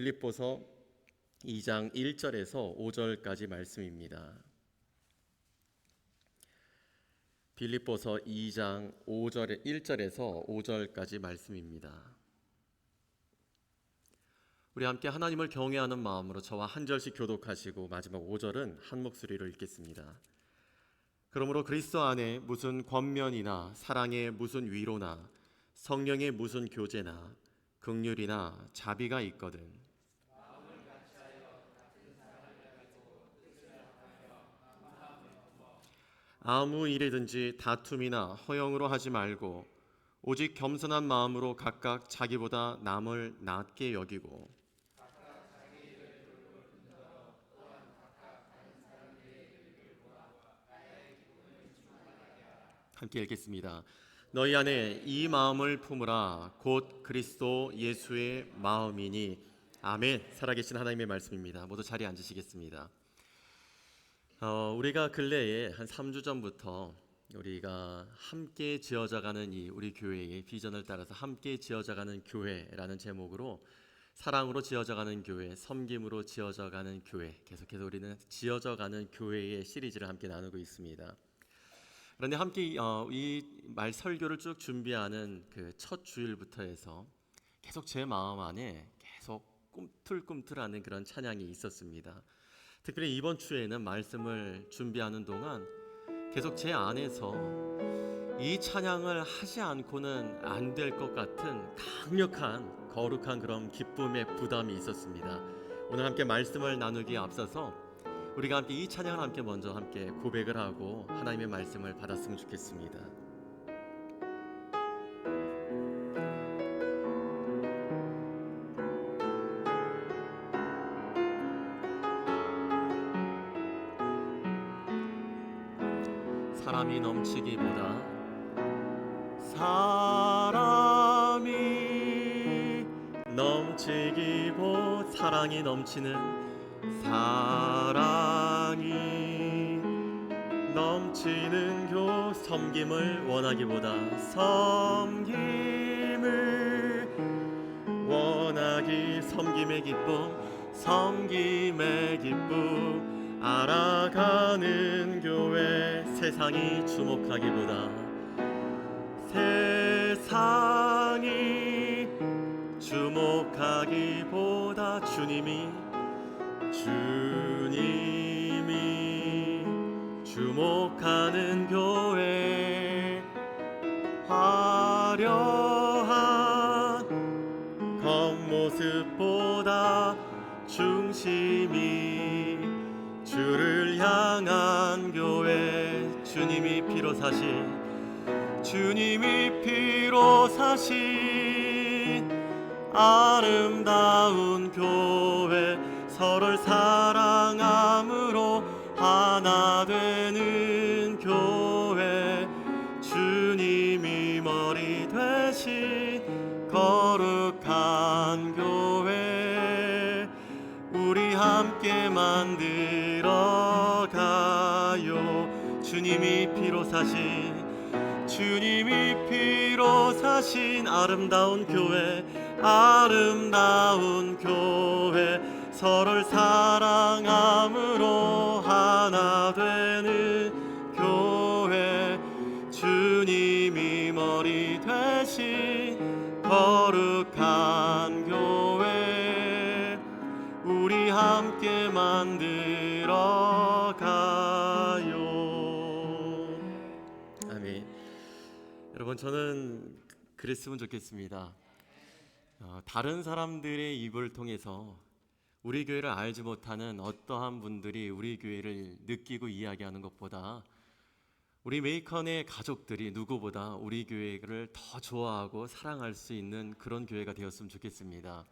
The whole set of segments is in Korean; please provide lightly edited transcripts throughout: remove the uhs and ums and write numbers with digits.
빌립보서 2장 1절에서 5절까지 말씀입니다. 빌립보서 2장 1절에서 5절까지 말씀입니다. 우리 함께 하나님을 경외하는 마음으로 저와 한 절씩 교독하시고 마지막 5절은 한 목소리로 읽겠습니다. 그러므로 그리스도 안에 무슨 권면이나 사랑의 무슨 위로나 성령의 무슨 교제나 긍휼이나 자비가 있거든 아무 일이든지 다툼이나 허영으로 하지 말고 오직 겸손한 마음으로 각각 자기보다 남을 낮게 여기고 함께 읽겠습니다. 너희 안에 이 마음을 품으라 곧 그리스도 예수의 마음이니 아멘. 살아계신 하나님의 말씀입니다. 모두 자리에 앉으시겠습니다. 우리가 근래에 한 3주 전부터 우리가 함께 지어져가는 이 우리 교회의 비전을 따라서 함께 지어져가는 교회라는 제목으로 사랑으로 지어져가는 교회, 섬김으로 지어져가는 교회, 계속해서 우리는 지어져가는 교회의 시리즈를 함께 나누고 있습니다. 그런데 함께 이 말 설교를 쭉 준비하는 그 첫 주일부터 해서 계속 제 마음 안에 계속 꿈틀꿈틀하는 그런 찬양이 있었습니다. 특별히 이번 주에는 말씀을 준비하는 동안 계속 제 안에서 이 찬양을 하지 않고는 안 될 것 같은 강력한 거룩한 그런 기쁨의 부담이 있었습니다. 오늘 함께 말씀을 나누기에 앞서서 우리가 함께 이 찬양을 함께 먼저 함께 고백을 하고 하나님의 말씀을 받았으면 좋겠습니다. 사람이 넘치기보다 사랑이 넘치는 사랑이 넘치는 섬김을 원하기보다 섬김을 원하기 섬김의 기쁨 알아가는 교회 세상이 주목하기보다 주님이 주목하는 교회 화려한 겉모습보다 중심이 주를 향한 교회 주님이 피로 사신 아름다운 교회 서로를 사랑함으로 하나 되는 교회 주님이 머리 되신 거룩한 교회 우리 함께 만들어 가요. 주님이 피로 사신 아름다운 교회 서로를 사랑함으로 하나 되는 교회 주님이 머리 되신 거룩한 교회 우리 함께 만들어 가요. 아멘. 여러분, 저는 그랬으면 좋겠습니다. 다른 사람들의 입을 통해서 우리 교회를 알지 못하는 어떠한 분들이 우리 교회를 느끼고 이야기하는 것보다 우리 메이컨의 가족들이 누구보다 우리 교회를 더 좋아하고 사랑할 수 있는 그런 교회가 되었으면 좋겠습니다.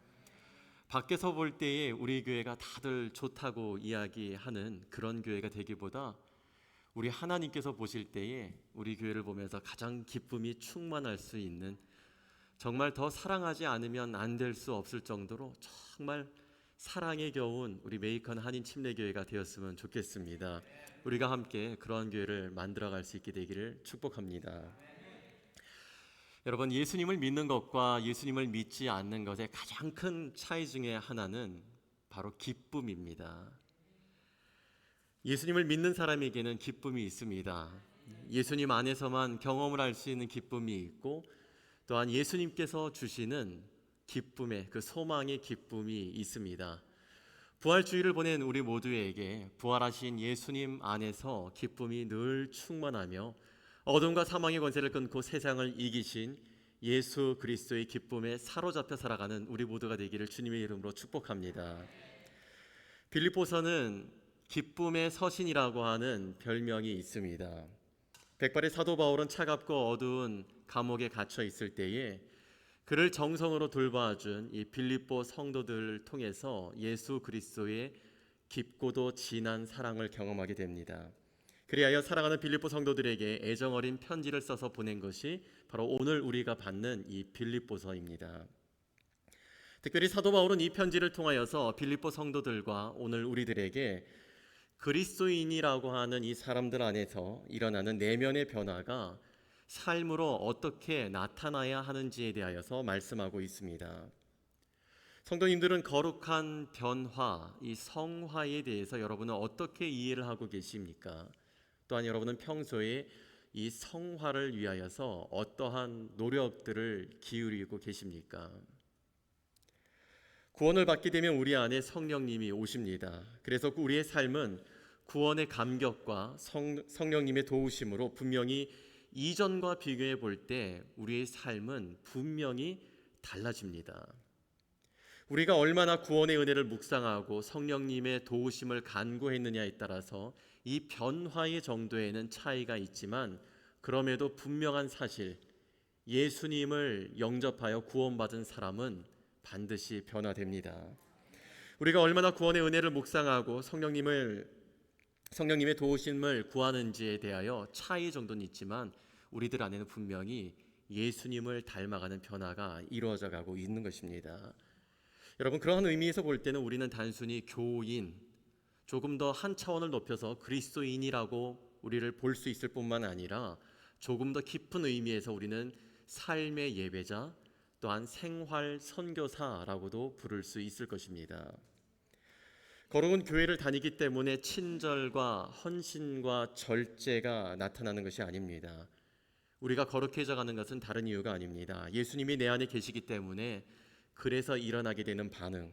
밖에서 볼 때에 우리 교회가 다들 좋다고 이야기하는 그런 교회가 되기보다 우리 하나님께서 보실 때에 우리 교회를 보면서 가장 기쁨이 충만할 수 있는 정말 더 사랑하지 않으면 안 될 수 없을 정도로 정말 사랑에 겨운 우리 메이컨 한인 침례교회가 되었으면 좋겠습니다. 우리가 함께 그러한 교회를 만들어갈 수 있게 되기를 축복합니다. 여러분, 예수님을 믿는 것과 예수님을 믿지 않는 것의 가장 큰 차이 중에 하나는 바로 기쁨입니다. 예수님을 믿는 사람에게는 기쁨이 있습니다. 예수님 안에서만 경험을 할 수 있는 기쁨이 있고, 또한 예수님께서 주시는 기쁨의 그 소망의 기쁨이 있습니다. 부활주의를 보낸 우리 모두에게 부활하신 예수님 안에서 기쁨이 늘 충만하며, 어둠과 사망의 권세를 끊고 세상을 이기신 예수 그리스도의 기쁨에 사로잡혀 살아가는 우리 모두가 되기를 주님의 이름으로 축복합니다. 빌립보서는 기쁨의 서신이라고 하는 별명이 있습니다. 백발의 사도 바울은 차갑고 어두운 감옥에 갇혀 있을 때에 그를 정성으로 돌봐준 이 빌립보 성도들을 통해서 예수 그리스도의 깊고도 진한 사랑을 경험하게 됩니다. 그리하여 사랑하는 빌립보 성도들에게 애정어린 편지를 써서 보낸 것이 바로 오늘 우리가 받는 이 빌립보서입니다. 특별히 사도 바울은 이 편지를 통하여서 빌립보 성도들과 오늘 우리들에게 그리스도인이라고 하는 이 사람들 안에서 일어나는 내면의 변화가 삶으로 어떻게 나타나야 하는지에 대하여서 말씀하고 있습니다. 성도님들은 거룩한 변화, 이 성화에 대해서 여러분은 어떻게 이해를 하고 계십니까? 또한 여러분은 평소에 이 성화를 위하여서 어떠한 노력들을 기울이고 계십니까? 구원을 받게 되면 우리 안에 성령님이 오십니다. 그래서 우리의 삶은 구원의 감격과 성령님의 도우심으로 분명히 이전과 비교해 볼 때 우리의 삶은 분명히 달라집니다. 우리가 얼마나 구원의 은혜를 묵상하고 성령님의 도우심을 간구했느냐에 따라서 이 변화의 정도에는 차이가 있지만, 그럼에도 분명한 사실, 예수님을 영접하여 구원받은 사람은 반드시 변화됩니다. 우리가 얼마나 구원의 은혜를 묵상하고 성령님의 도우심을 구하는지에 대하여 차이 정도는 있지만, 우리들 안에는 분명히 예수님을 닮아가는 변화가 이루어져 가고 있는 것입니다. 여러분, 그러한 의미에서 볼 때는 우리는 단순히 교인, 조금 더 한 차원을 높여서 그리스도인이라고 우리를 볼 수 있을 뿐만 아니라 조금 더 깊은 의미에서 우리는 삶의 예배자, 또한 생활 선교사라고도 부를 수 있을 것입니다. 거룩은 교회를 다니기 때문에 친절과 헌신과 절제가 나타나는 것이 아닙니다. 우리가 거룩해져 가는 것은 다른 이유가 아닙니다. 예수님이 내 안에 계시기 때문에 그래서 일어나게 되는 반응,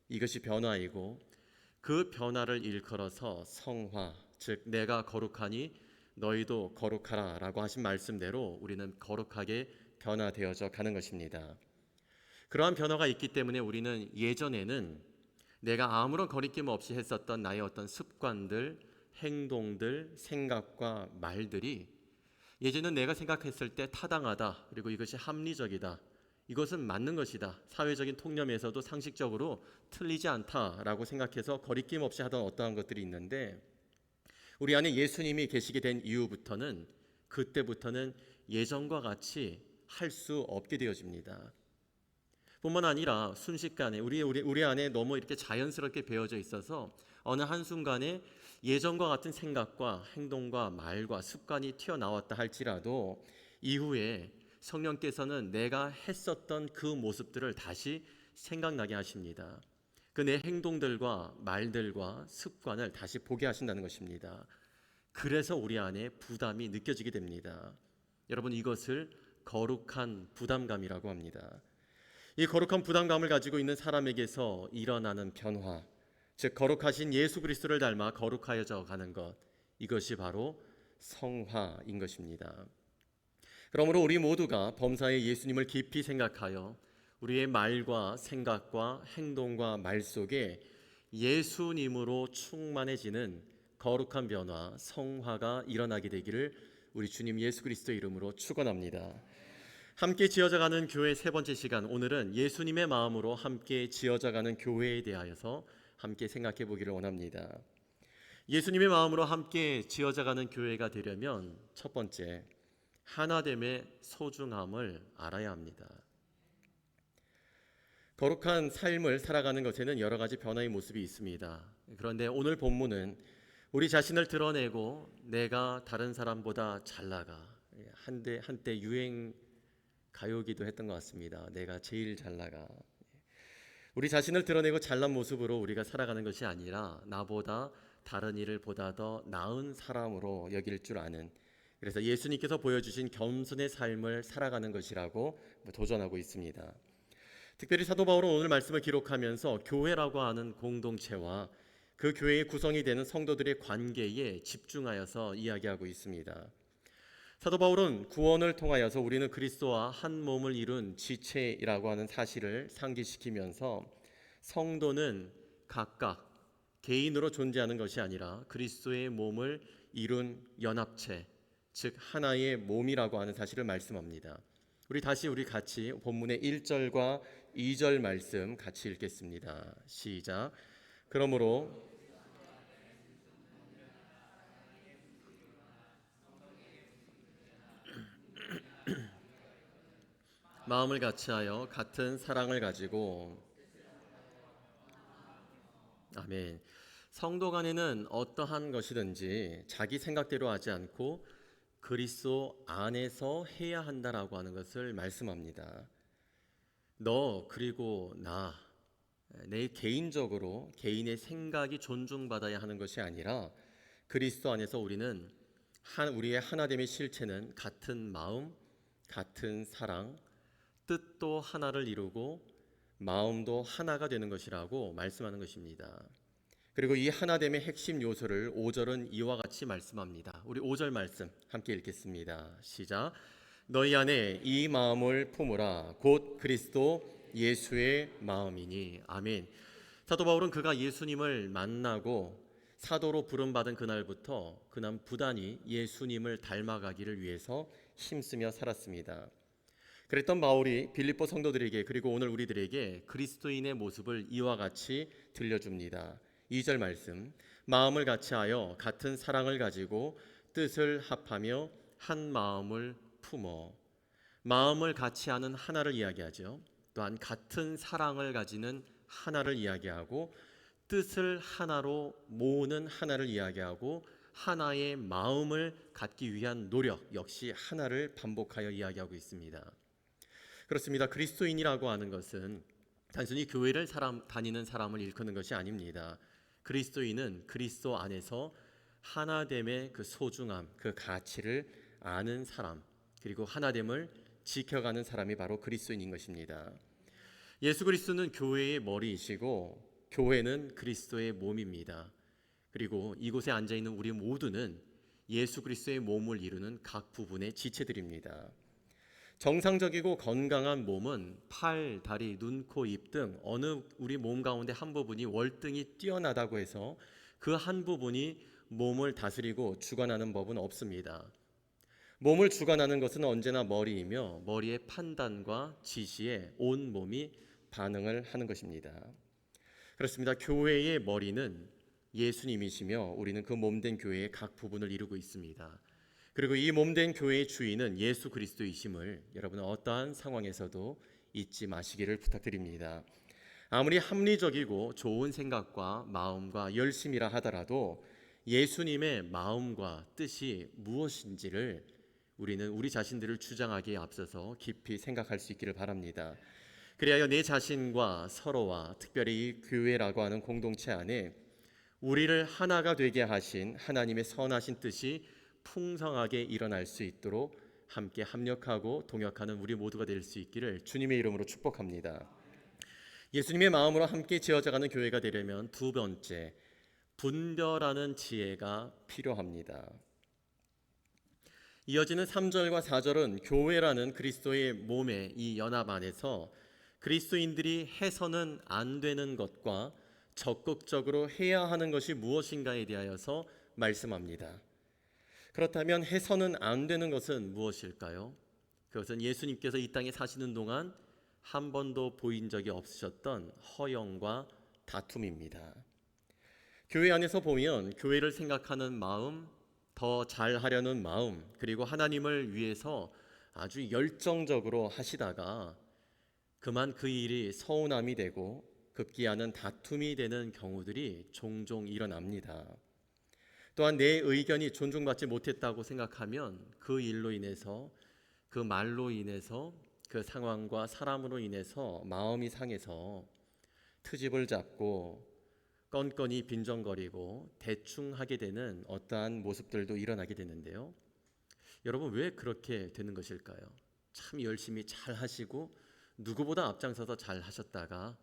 이것이 변화이고, 그 변화를 일컬어서 성화, 즉 내가 거룩하니 너희도 거룩하라 라고 하신 말씀대로 우리는 거룩하게 변화되어져 가는 것입니다. 그러한 변화가 있기 때문에 우리는 예전에는 내가 아무런 거리낌 없이 했었던 나의 어떤 습관들, 행동들, 생각과 말들이 예전엔 내가 생각했을 때 타당하다, 그리고 이것이 합리적이다, 이것은 맞는 것이다, 사회적인 통념에서도 상식적으로 틀리지 않다라고 생각해서 거리낌 없이 하던 어떠한 것들이 있는데, 우리 안에 예수님이 계시게 된 이후부터는, 그때부터는 예전과 같이 할 수 없게 되어집니다. 뿐만 아니라 순식간에 우리 안에 너무 이렇게 자연스럽게 배어져 있어서 어느 한순간에 예전과 같은 생각과 행동과 말과 습관이 튀어나왔다 할지라도 이후에 성령께서는 내가 했었던 그 모습들을 다시 생각나게 하십니다. 그 내 행동들과 말들과 습관을 다시 보게 하신다는 것입니다. 그래서 우리 안에 부담이 느껴지게 됩니다. 여러분, 이것을 거룩한 부담감이라고 합니다. 이 거룩한 부담감을 가지고 있는 사람에게서 일어나는 변화, 즉 거룩하신 예수 그리스도를 닮아 거룩하여져 가는 것, 이것이 바로 성화인 것입니다. 그러므로 우리 모두가 범사의 예수님을 깊이 생각하여 우리의 말과 생각과 행동과 말 속에 예수님으로 충만해지는 거룩한 변화, 성화가 일어나게 되기를 우리 주님 예수 그리스도의 이름으로 축원합니다. 함께 지어져가는 교회 세 번째 시간, 오늘은 예수님의 마음으로 함께 지어져가는 교회에 대하여서 함께 생각해 보기를 원합니다. 예수님의 마음으로 함께 지어져가는 교회가 되려면 첫 번째, 하나됨의 소중함을 알아야 합니다. 거룩한 삶을 살아가는 것에는 여러 가지 변화의 모습이 있습니다. 그런데 오늘 본문은 우리 자신을 드러내고 내가 다른 사람보다 잘 나가, 한때 유행 가요기도 했던 것 같습니다. 내가 제일 잘 나가. 우리 자신을 드러내고 잘난 모습으로 우리가 살아가는 것이 아니라 나보다 다른 이를 보다 더 나은 사람으로 여길 줄 아는, 그래서 예수님께서 보여주신 겸손의 삶을 살아가는 것이라고 도전하고 있습니다. 특별히 사도 바울은 오늘 말씀을 기록하면서 교회라고 하는 공동체와 그 교회의 구성이 되는 성도들의 관계에 집중하여서 이야기하고 있습니다. 사도 바울은 구원을 통하여서 우리는 그리스도와 한 몸을 이룬 지체라고 하는 사실을 상기시키면서 성도는 각각 개인으로 존재하는 것이 아니라 그리스도의 몸을 이룬 연합체, 즉 하나의 몸이라고 하는 사실을 말씀합니다. 우리 같이 본문의 1절과 2절 말씀 같이 읽겠습니다. 시작. 그러므로 마음을 같이하여 같은 사랑을 가지고, 아멘. 성도 간에는 어떠한 것이든지 자기 생각대로 하지 않고 그리스도 안에서 해야 한다라고 하는 것을 말씀합니다. 너 그리고 내 개인적으로 개인의 생각이 존중받아야 하는 것이 아니라 그리스도 안에서 우리의 하나됨의 실체는 같은 마음, 같은 사랑, 뜻도 하나를 이루고 마음도 하나가 되는 것이라고 말씀하는 것입니다. 그리고 이 하나됨의 핵심 요소를 5절은 이와 같이 말씀합니다. 우리 5절 말씀 함께 읽겠습니다. 시작. 너희 안에 이 마음을 품으라. 곧 그리스도 예수의 마음이니. 아멘. 사도 바울은 그가 예수님을 만나고 사도로 부름받은 그날부터 그는 부단히 예수님을 닮아가기를 위해서 힘쓰며 살았습니다. 그랬던 바울이 빌립보 성도들에게, 그리고 오늘 우리들에게 그리스도인의 모습을 이와 같이 들려줍니다. 2절 말씀. 마음을 같이하여 같은 사랑을 가지고 뜻을 합하며 한 마음을 품어. 마음을 같이하는 하나를 이야기하죠. 또한 같은 사랑을 가지는 하나를 이야기하고 뜻을 하나로 모으는 하나를 이야기하고 하나의 마음을 갖기 위한 노력 역시 하나를 반복하여 이야기하고 있습니다. 그렇습니다. 그리스도인이라고 하는 것은 단순히 교회를 다니는 사람을 일컫는 것이 아닙니다. 그리스도인은 그리스도 안에서 하나됨의 그 소중함, 그 가치를 아는 사람, 그리고 하나됨을 지켜가는 사람이 바로 그리스도인인 것입니다. 예수 그리스도는 교회의 머리이시고 교회는 그리스도의 몸입니다. 그리고 이곳에 앉아있는 우리 모두는 예수 그리스도의 몸을 이루는 각 부분의 지체들입니다. 정상적이고 건강한 몸은 팔, 다리, 눈, 코, 입 등 어느 우리 몸 가운데 한 부분이 월등히 뛰어나다고 해서 그 한 부분이 몸을 다스리고 주관하는 법은 없습니다. 몸을 주관하는 것은 언제나 머리이며 머리의 판단과 지시에 온 몸이 반응을 하는 것입니다. 그렇습니다. 교회의 머리는 예수님이시며 우리는 그 몸된 교회의 각 부분을 이루고 있습니다. 그리고 이 몸된 교회의 주인은 예수 그리스도이심을 여러분은 어떠한 상황에서도 잊지 마시기를 부탁드립니다. 아무리 합리적이고 좋은 생각과 마음과 열심이라 하더라도 예수님의 마음과 뜻이 무엇인지를 우리는 우리 자신들을 주장하기에 앞서서 깊이 생각할 수 있기를 바랍니다. 그리하여 내 자신과 서로와 특별히 이 교회라고 하는 공동체 안에 우리를 하나가 되게 하신 하나님의 선하신 뜻이 풍성하게 일어날 수 있도록 함께 합력하고 동역하는 우리 모두가 될 수 있기를 주님의 이름으로 축복합니다. 예수님의 마음으로 함께 지어져가는 교회가 되려면 두 번째, 분별하는 지혜가 필요합니다. 이어지는 3절과 4절은 교회라는 그리스도의 몸의 이 연합 안에서 그리스도인들이 해서는 안 되는 것과 적극적으로 해야 하는 것이 무엇인가에 대하여서 말씀합니다. 그렇다면 해서는 안 되는 것은 무엇일까요? 그것은 예수님께서 이 땅에 사시는 동안 한 번도 보인 적이 없으셨던 허영과 다툼입니다. 교회 안에서 보면 교회를 생각하는 마음, 더 잘하려는 마음, 그리고 하나님을 위해서 아주 열정적으로 하시다가 그만 그 일이 서운함이 되고 급기야는 다툼이 되는 경우들이 종종 일어납니다. 또한 내 의견이 존중받지 못했다고 생각하면 그 일로 인해서, 그 말로 인해서, 그 그 상황과 사람으로 인해서 마음이 상해서 트집을 잡고 건건이 빈정거리고 대충 하게 되는 어떠한 모습들도 일어나게 되는데요. 여러분, 왜 그렇게 되는 것일까요? 참 열심히 잘 하시고 누구보다 앞장서서 잘 하셨다가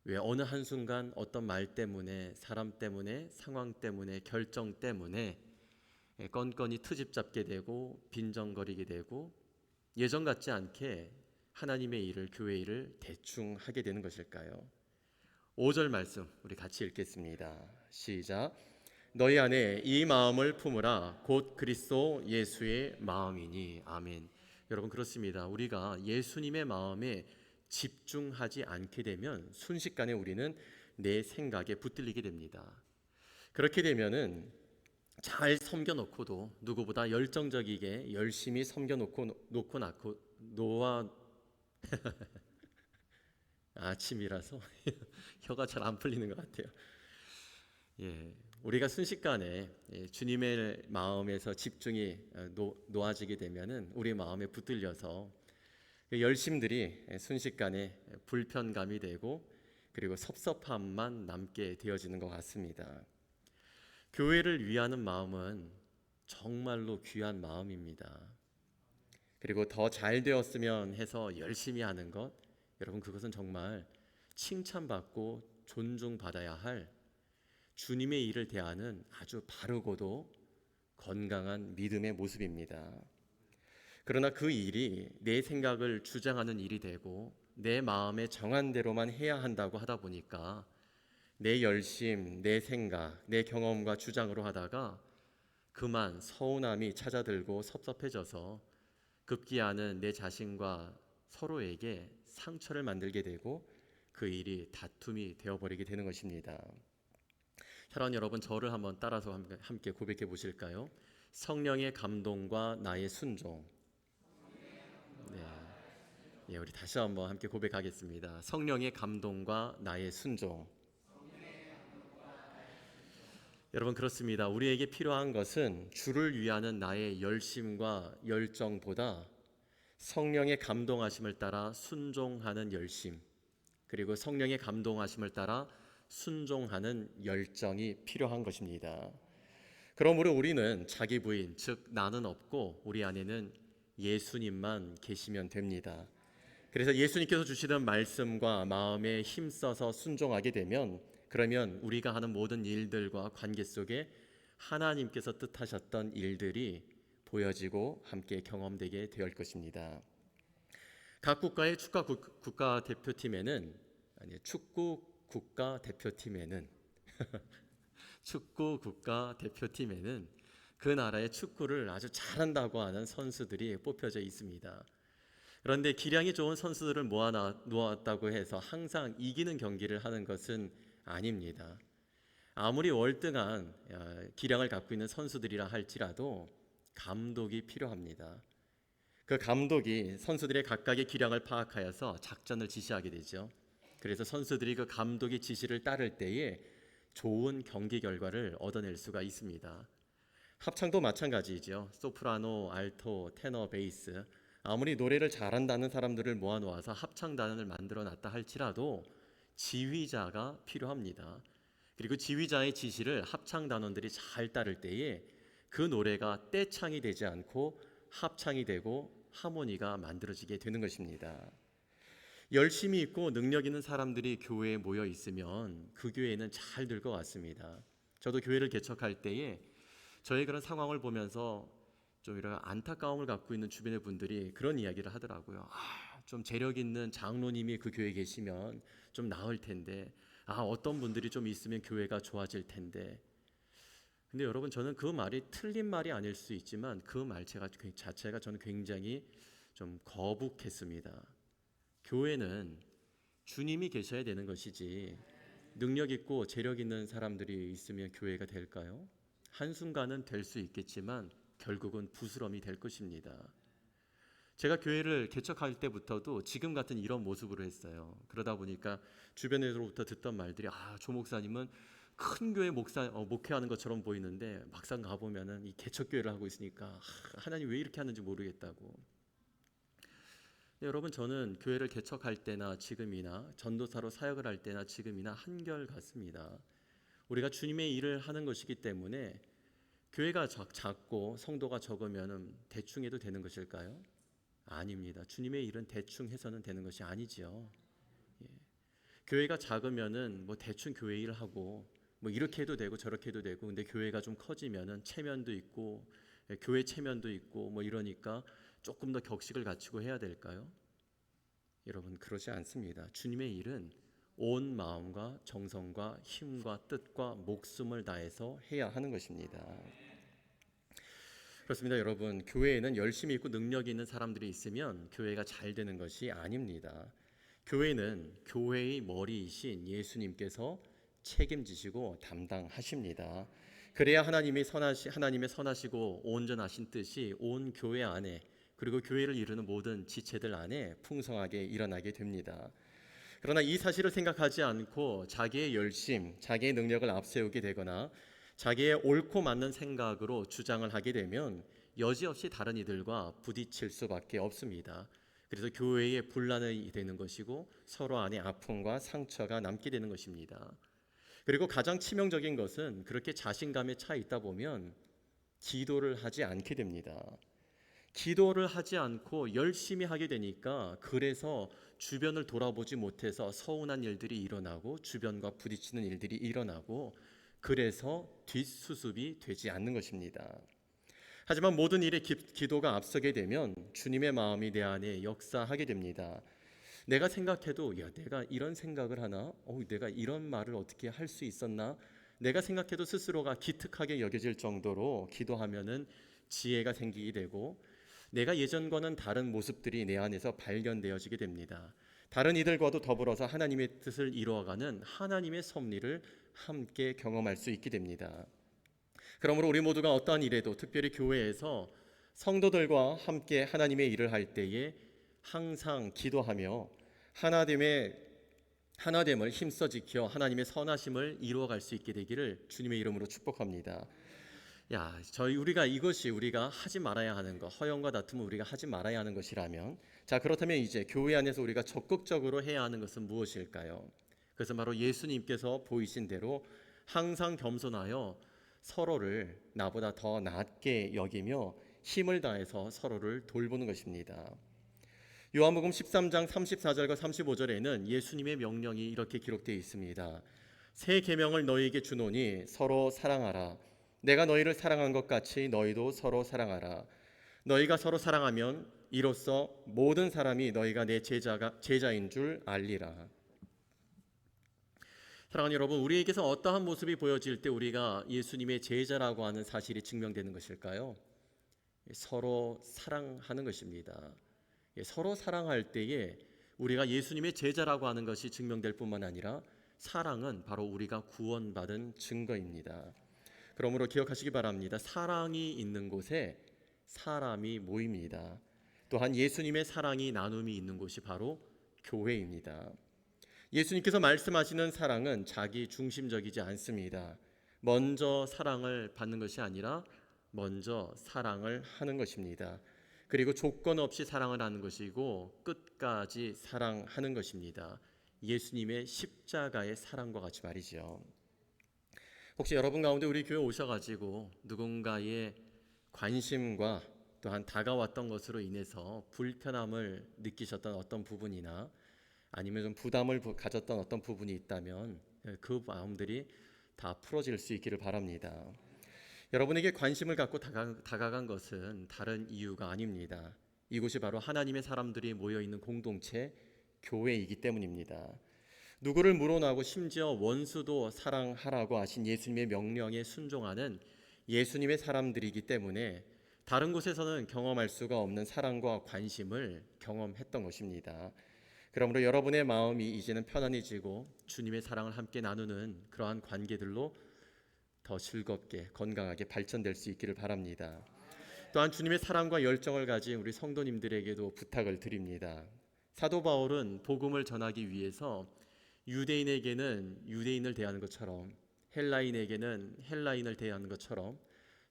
왜 어느 한순간 어떤 말 때문에, 사람 때문에, 상황 때문에, 결정 때문에 건건이 트집 잡게 되고 빈정거리게 되고 예전 같지 않게 하나님의 일을, 교회 일을 대충 하게 되는 것일까요? 5절 말씀 우리 같이 읽겠습니다. 시작. 너희 안에 이 마음을 품으라. 곧 그리스도 예수의 마음이니. 아멘. 여러분, 그렇습니다. 우리가 예수님의 마음에 집중하지 않게 되면 순식간에 우리는 내 생각에 붙들리게 됩니다. 그렇게 되면은 잘 섬겨놓고도 누구보다 열정적이게 열심히 섬겨놓고 놓아 아침이라서 혀가 잘 안 풀리는 것 같아요. 예, 우리가 순식간에 주님의 마음에서 집중이 놓아지게 되면은 우리 마음에 붙들려서 그 열심들이 순식간에 불편감이 되고 그리고 섭섭함만 남게 되어지는 것 같습니다. 교회를 위하는 마음은 정말로 귀한 마음입니다. 그리고 더 잘 되었으면 해서 열심히 하는 것, 여러분, 그것은 정말 칭찬받고 존중받아야 할 주님의 일을 대하는 아주 바르고도 건강한 믿음의 모습입니다. 그러나 그 일이 내 생각을 주장하는 일이 되고 내 마음에 정한 대로만 해야 한다고 하다 보니까 내 열심, 내 생각, 내 경험과 주장으로 하다가 그만 서운함이 찾아들고 섭섭해져서 급기야는 내 자신과 서로에게 상처를 만들게 되고 그 일이 다툼이 되어버리게 되는 것입니다. 사랑하는 여러분, 저를 한번 따라서 함께 고백해 보실까요? 성령의 감동과 나의 순종. 네, 예, 우리 다시 한번 함께 고백하겠습니다. 성령의 감동과 나의 순종. 여러분, 그렇습니다. 우리에게 필요한 것은 주를 위하는 나의 열심과 열정보다 성령의 감동하심을 따라 순종하는 열심, 그리고 성령의 감동하심을 따라 순종하는 열정이 필요한 것입니다. 그러므로 우리는 자기 부인, 즉 나는 없고 우리 안에는 예수님만 계시면 됩니다. 그래서 예수님께서 주시던 말씀과 마음에 힘써서 순종하게 되면, 그러면 우리가 하는 모든 일들과 관계 속에 하나님께서 뜻하셨던 일들이 보여지고 함께 경험되게 될 것입니다. 각 국가의 국가 대표팀에는 축구 국가 대표팀에는 그 나라의 축구를 아주 잘한다고 하는 선수들이 뽑혀져 있습니다. 그런데 기량이 좋은 선수들을 모았다고 해서 항상 이기는 경기를 하는 것은 아닙니다. 아무리 월등한 기량을 갖고 있는 선수들이라 할지라도 감독이 필요합니다. 그 감독이 선수들의 각각의 기량을 파악하여서 작전을 지시하게 되죠. 그래서 선수들이 그 감독의 지시를 따를 때에 좋은 경기 결과를 얻어낼 수가 있습니다. 합창도 마찬가지죠. 소프라노, 알토, 테너, 베이스, 아무리 노래를 잘한다는 사람들을 모아놓아서 합창단을 만들어 놨다 할지라도 지휘자가 필요합니다. 그리고 지휘자의 지시를 합창단원들이 잘 따를 때에 그 노래가 떼창이 되지 않고 합창이 되고 하모니가 만들어지게 되는 것입니다. 열심히 있고 능력 있는 사람들이 교회에 모여 있으면 그 교회는 잘 될 것 같습니다. 저도 교회를 개척할 때에 저의 그런 상황을 보면서 좀 이런 안타까움을 갖고 있는 주변의 분들이 그런 이야기를 하더라고요. 좀 재력 있는 장로님이 그 교회에 계시면 좀 나을 텐데, 어떤 분들이 좀 있으면 교회가 좋아질 텐데. 근데 여러분, 저는 그 말이 틀린 말이 아닐 수 있지만 그 말 자체가 저는 굉장히 좀 거북했습니다. 교회는 주님이 계셔야 되는 것이지 능력 있고 재력 있는 사람들이 있으면 교회가 될까요? 한순간은 될 수 있겠지만 결국은 부스럼이 될 것입니다. 제가 교회를 개척할 때부터도 지금 같은 이런 모습으로 했어요. 그러다 보니까 주변에서부터 듣던 말들이 조 목사님은 큰 교회 목회하는 것처럼 보이는데 막상 가보면은 이 개척교회를 하고 있으니까 하나님 왜 이렇게 하는지 모르겠다고. 네, 여러분 저는 교회를 개척할 때나 지금이나 전도사로 사역을 할 때나 지금이나 한결같습니다. 우리가 주님의 일을 하는 것이기 때문에 교회가 작고 성도가 적으면 대충 해도 되는 것일까요? 아닙니다. 주님의 일은 대충 해서는 되는 것이 아니지요. 예. 교회가 작으면은 뭐 대충 교회 일을 하고 뭐 이렇게 해도 되고 저렇게 해도 되고, 근데 교회가 좀 커지면은 체면도 있고 교회 체면도 있고 뭐 이러니까 조금 더 격식을 갖추고 해야 될까요? 여러분 그러지 않습니다. 주님의 일은 온 마음과 정성과 힘과 뜻과 목숨을 다해서 해야 하는 것입니다. 그렇습니다. 여러분 교회에는 열심히 있고 능력이 있는 사람들이 있으면 교회가 잘 되는 것이 아닙니다. 교회는 교회의 머리이신 예수님께서 책임지시고 담당하십니다. 그래야 하나님의 선하시고 온전하신 뜻이 온 교회 안에, 그리고 교회를 이루는 모든 지체들 안에 풍성하게 일어나게 됩니다. 그러나 이 사실을 생각하지 않고 자기의 열심, 자기의 능력을 앞세우게 되거나 자기의 옳고 맞는 생각으로 주장을 하게 되면 여지없이 다른 이들과 부딪힐 수밖에 없습니다. 그래서 교회에 분란이 되는 것이고 서로 안에 아픔과 상처가 남게 되는 것입니다. 그리고 가장 치명적인 것은 그렇게 자신감에 차 있다 보면 기도를 하지 않게 됩니다. 기도를 하지 않고 열심히 하게 되니까 그래서 주변을 돌아보지 못해서 서운한 일들이 일어나고 주변과 부딪히는 일들이 일어나고, 그래서 뒷수습이 되지 않는 것입니다. 하지만 모든 일에 기도가 앞서게 되면 주님의 마음이 내 안에 역사하게 됩니다. 내가 생각해도 내가 이런 생각을 하나? 내가 이런 말을 어떻게 할 수 있었나? 내가 생각해도 스스로가 기특하게 여겨질 정도로 기도하면은 지혜가 생기게 되고, 내가 예전과는 다른 모습들이 내 안에서 발견되어지게 됩니다. 다른 이들과도 더불어서 하나님의 뜻을 이루어가는 하나님의 섭리를 함께 경험할 수 있게 됩니다. 그러므로 우리 모두가 어떠한 일에도, 특별히 교회에서 성도들과 함께 하나님의 일을 할 때에 항상 기도하며 하나됨을 힘써 지켜 하나님의 선하심을 이루어갈 수 있게 되기를 주님의 이름으로 축복합니다. 우리가 이것이 우리가 하지 말아야 하는 것, 허영과 다툼은 우리가 하지 말아야 하는 것이라면, 그렇다면 이제 교회 안에서 우리가 적극적으로 해야 하는 것은 무엇일까요? 그것은 바로 예수님께서 보이신 대로 항상 겸손하여 서로를 나보다 더 낮게 여기며 힘을 다해서 서로를 돌보는 것입니다. 요한복음 13장 34절과 35절에는 예수님의 명령이 이렇게 기록되어 있습니다. 새 계명을 너희에게 주노니 서로 사랑하라. 내가 너희를 사랑한 것 같이 너희도 서로 사랑하라. 너희가 서로 사랑하면 이로써 모든 사람이 너희가 내 제자인 줄 알리라. 사랑하는 여러분, 우리에게서 어떠한 모습이 보여질 때 우리가 예수님의 제자라고 하는 사실이 증명되는 것일까요? 서로 사랑하는 것입니다. 서로 사랑할 때에 우리가 예수님의 제자라고 하는 것이 증명될 뿐만 아니라 사랑은 바로 우리가 구원받은 증거입니다. 그러므로 기억하시기 바랍니다. 사랑이 있는 곳에 사람이 모입니다. 또한 예수님의 사랑이 나눔이 있는 곳이 바로 교회입니다. 예수님께서 말씀하시는 사랑은 자기 중심적이지 않습니다. 먼저 사랑을 받는 것이 아니라 먼저 사랑을 하는 것입니다. 그리고 조건 없이 사랑을 하는 것이고 끝까지 사랑하는 것입니다. 예수님의 십자가의 사랑과 같이 말이죠. 혹시 여러분 가운데 우리 교회 오셔가지고 누군가의 관심과 또한 다가왔던 것으로 인해서 불편함을 느끼셨던 어떤 부분이나 아니면 좀 부담을 가졌던 어떤 부분이 있다면 그 마음들이 다 풀어질 수 있기를 바랍니다. 여러분에게 관심을 갖고 다가간 것은 다른 이유가 아닙니다. 이곳이 바로 하나님의 사람들이 모여있는 공동체 교회이기 때문입니다. 누구를 물어나고 심지어 원수도 사랑하라고 하신 예수님의 명령에 순종하는 예수님의 사람들이기 때문에 다른 곳에서는 경험할 수가 없는 사랑과 관심을 경험했던 것입니다. 그러므로 여러분의 마음이 이제는 편안해지고 주님의 사랑을 함께 나누는 그러한 관계들로 더 즐겁게 건강하게 발전될 수 있기를 바랍니다. 또한 주님의 사랑과 열정을 가진 우리 성도님들에게도 부탁을 드립니다. 사도 바울은 복음을 전하기 위해서 유대인에게는 유대인을 대하는 것처럼, 헬라인에게는 헬라인을 대하는 것처럼,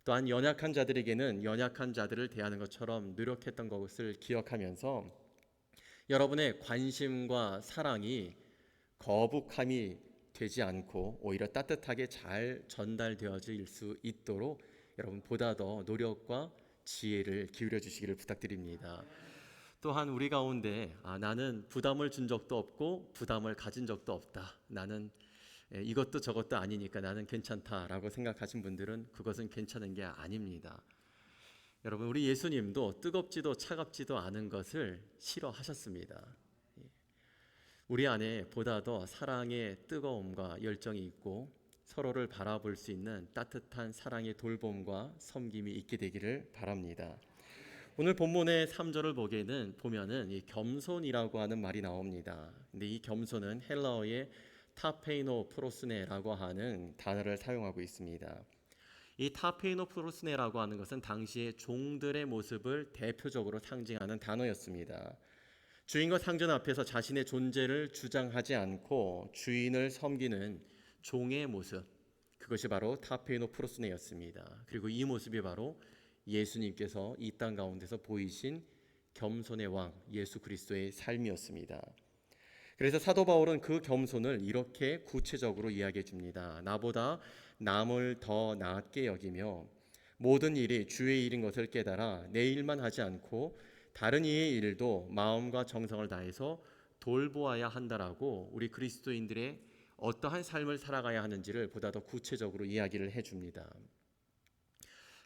또한 연약한 자들에게는 연약한 자들을 대하는 것처럼 노력했던 것을 기억하면서 여러분의 관심과 사랑이 거북함이 되지 않고 오히려 따뜻하게 잘 전달되어질 수 있도록 여러분 보다 더 노력과 지혜를 기울여 주시기를 부탁드립니다. 또한 우리 가운데 나는 부담을 준 적도 없고 부담을 가진 적도 없다. 나는 이것도 저것도 아니니까 나는 괜찮다라고 생각하신 분들은 그것은 괜찮은 게 아닙니다. 여러분 우리 예수님도 뜨겁지도 차갑지도 않은 것을 싫어하셨습니다. 우리 안에 보다 더 사랑의 뜨거움과 열정이 있고 서로를 바라볼 수 있는 따뜻한 사랑의 돌봄과 섬김이 있게 되기를 바랍니다. 오늘 본문의 3절을 보면은 이 겸손이라고 하는 말이 나옵니다. 근데 이 겸손은 헬라어의 타페이노 프로스네라고 하는 단어를 사용하고 있습니다. 이 타페이노 프로스네라고 하는 것은 당시의 종들의 모습을 대표적으로 상징하는 단어였습니다. 주인과 상전 앞에서 자신의 존재를 주장하지 않고 주인을 섬기는 종의 모습, 그것이 바로 타페이노 프로스네였습니다. 그리고 이 모습이 바로 예수님께서 이 땅 가운데서 보이신 겸손의 왕 예수 그리스도의 삶이었습니다. 그래서 사도 바울은 그 겸손을 이렇게 구체적으로 이야기해 줍니다. 나보다 남을 더 낫게 여기며 모든 일이 주의 일인 것을 깨달아 내 일만 하지 않고 다른 이의 일도 마음과 정성을 다해서 돌보아야 한다라고 우리 그리스도인들의 어떠한 삶을 살아가야 하는지를 보다 더 구체적으로 이야기를 해줍니다.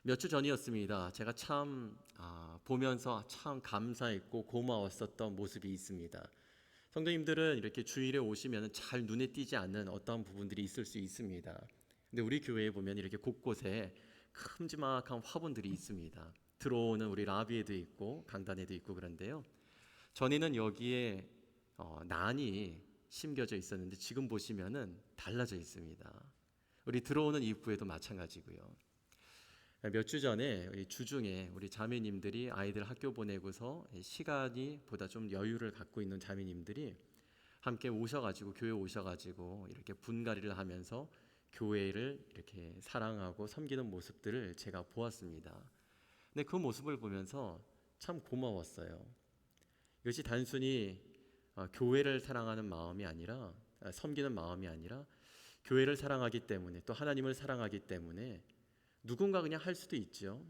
몇 주 전이었습니다. 제가 참 보면서 참 감사했고 고마웠었던 모습이 있습니다. 성도님들은 이렇게 주일에 오시면 잘 눈에 띄지 않는 어떤 부분들이 있을 수 있습니다. 근데 우리 교회에 보면 이렇게 곳곳에 큼지막한 화분들이 있습니다. 들어오는 우리 라비에도 있고 강단에도 있고 그런데요. 전에는 여기에 난이 심겨져 있었는데 지금 보시면은 달라져 있습니다. 우리 들어오는 입구에도 마찬가지고요. 몇 주 전에 우리 주중에 우리 자매님들이 아이들 학교 보내고서 시간이 보다 좀 여유를 갖고 있는 자매님들이 함께 오셔가지고 교회 오셔가지고 이렇게 분갈이를 하면서 교회를 이렇게 사랑하고 섬기는 모습들을 제가 보았습니다. 근데 그 모습을 보면서 참 고마웠어요. 이것이 단순히 교회를 사랑하는 마음이 아니라 섬기는 마음이 아니라 교회를 사랑하기 때문에 또 하나님을 사랑하기 때문에 누군가 그냥 할 수도 있죠.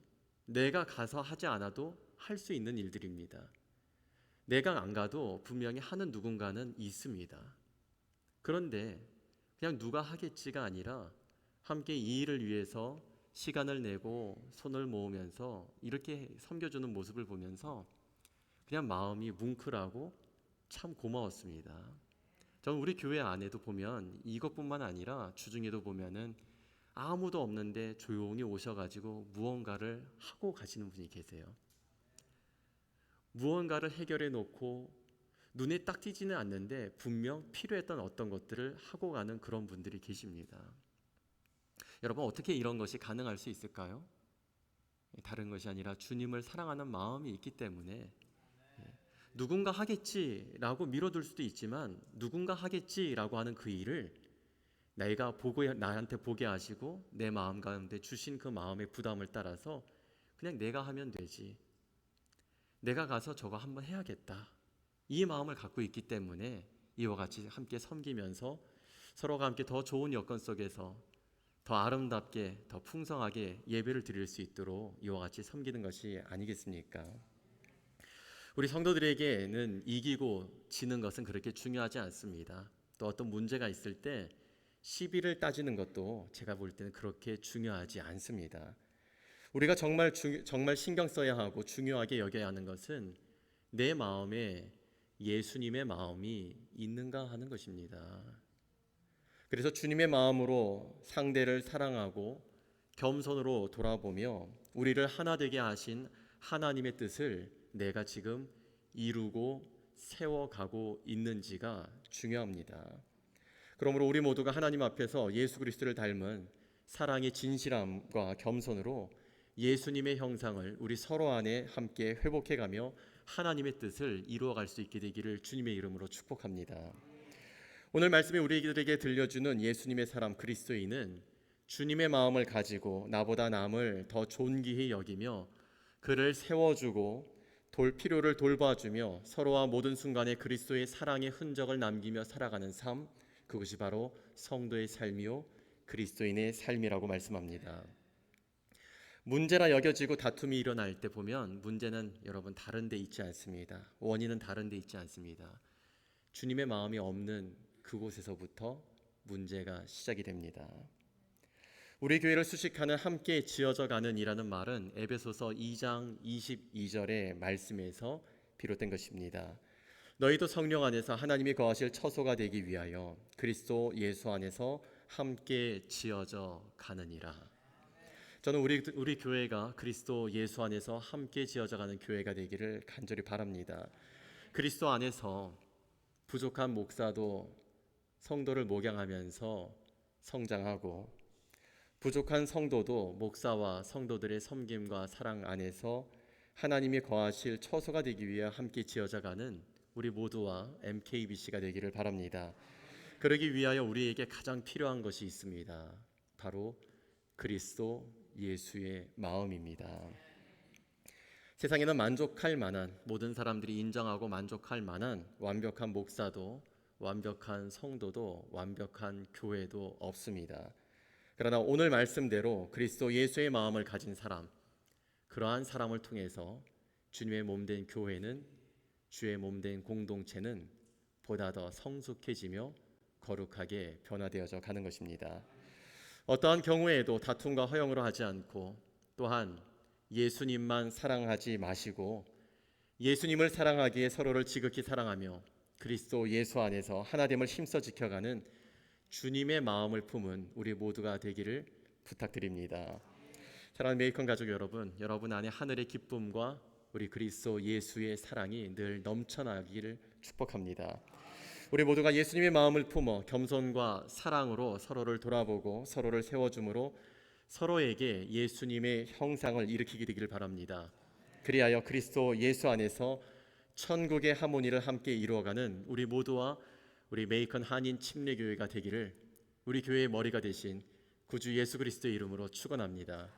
내가 가서 하지 않아도 할 수 있는 일들입니다. 내가 안 가도 분명히 하는 누군가는 있습니다. 그런데 그냥 누가 하겠지가 아니라 함께 이 일을 위해서 시간을 내고 손을 모으면서 이렇게 섬겨주는 모습을 보면서 그냥 마음이 뭉클하고 참 고마웠습니다. 저는 우리 교회 안에도 보면 이것뿐만 아니라 주중에도 보면은 아무도 없는데 조용히 오셔가지고 무언가를 하고 가시는 분이 계세요. 무언가를 해결해 놓고 눈에 딱 띄지는 않는데 분명 필요했던 어떤 것들을 하고 가는 그런 분들이 계십니다. 여러분 어떻게 이런 것이 가능할 수 있을까요? 다른 것이 아니라 주님을 사랑하는 마음이 있기 때문에 누군가 하겠지라고 미뤄둘 수도 있지만 누군가 하겠지라고 하는 그 일을 내가 나한테 보게 하시고 내 마음 가운데 주신 그 마음의 부담을 따라서 그냥 내가 하면 되지. 내가 가서 저거 한번 해야겠다. 이 마음을 갖고 있기 때문에 이와 같이 함께 섬기면서 서로가 함께 더 좋은 여건 속에서 더 아름답게 더 풍성하게 예배를 드릴 수 있도록 이와 같이 섬기는 것이 아니겠습니까? 우리 성도들에게는 이기고 지는 것은 그렇게 중요하지 않습니다. 또 어떤 문제가 있을 때 시비를 따지는 것도 제가 볼 때는 그렇게 중요하지 않습니다. 우리가 정말 신경 써야 하고 중요하게 여겨야 하는 것은 내 마음에 예수님의 마음이 있는가 하는 것입니다. 그래서 주님의 마음으로 상대를 사랑하고 겸손으로 돌아보며 우리를 하나 되게 하신 하나님의 뜻을 내가 지금 이루고 세워가고 있는지가 중요합니다. 그러므로 우리 모두가 하나님 앞에서 예수 그리스도를 닮은 사랑의 진실함과 겸손으로 예수님의 형상을 우리 서로 안에 함께 회복해가며 하나님의 뜻을 이루어갈 수 있게 되기를 주님의 이름으로 축복합니다. 오늘 말씀이 우리에게 들려주는 예수님의 사람 그리스도인은 주님의 마음을 가지고 나보다 남을 더 존귀히 여기며 그를 세워주고 필요를 돌봐주며 서로와 모든 순간에 그리스도의 사랑의 흔적을 남기며 살아가는 삶, 그것이 바로 성도의 삶이요 그리스도인의 삶이라고 말씀합니다. 문제라 여겨지고 다툼이 일어날 때 보면 문제는 여러분 다른 데 있지 않습니다. 원인은 다른 데 있지 않습니다. 주님의 마음이 없는 그곳에서부터 문제가 시작이 됩니다. 우리 교회를 수식하는 함께 지어져 가는 이라는 말은 에베소서 2장 22절의 말씀에서 비롯된 것입니다. 너희도 성령 안에서 하나님이 거하실 처소가 되기 위하여 그리스도 예수 안에서 함께 지어져 가느니라. 저는 우리 교회가 그리스도 예수 안에서 함께 지어져 가는 교회가 되기를 간절히 바랍니다. 그리스도 안에서 부족한 목사도 성도를 목양하면서 성장하고 부족한 성도도 목사와 성도들의 섬김과 사랑 안에서 하나님이 거하실 처소가 되기 위해 함께 지어져가는 우리 모두와 MKBC가 되기를 바랍니다. 그러기 위하여 우리에게 가장 필요한 것이 있습니다. 바로 그리스도 예수의 마음입니다. 세상에는 만족할 만한, 모든 사람들이 인정하고 만족할 만한 완벽한 목사도 완벽한 성도도 완벽한 교회도 없습니다. 그러나 오늘 말씀대로 그리스도 예수의 마음을 가진 사람, 그러한 사람을 통해서 주님의 몸된 교회는, 주의 몸된 공동체는 보다 더 성숙해지며 거룩하게 변화되어져 가는 것입니다. 어떠한 경우에도 다툼과 허영으로 하지 않고, 또한 예수님만 사랑하지 마시고 예수님을 사랑하기에 서로를 지극히 사랑하며 그리스도 예수 안에서 하나됨을 힘써 지켜가는 주님의 마음을 품은 우리 모두가 되기를 부탁드립니다. 사랑하는 메이컨 가족 여러분, 여러분 안에 하늘의 기쁨과 우리 그리스도 예수의 사랑이 늘 넘쳐나기를 축복합니다. 우리 모두가 예수님의 마음을 품어 겸손과 사랑으로 서로를 돌아보고 서로를 세워줌으로 서로에게 예수님의 형상을 일으키게 되기를 바랍니다. 그리하여 그리스도 예수 안에서 천국의 하모니를 함께 이루어가는 우리 모두와 우리 메이컨 한인 침례교회가 되기를 우리 교회의 머리가 되신 구주 예수 그리스도의 이름으로 축원합니다.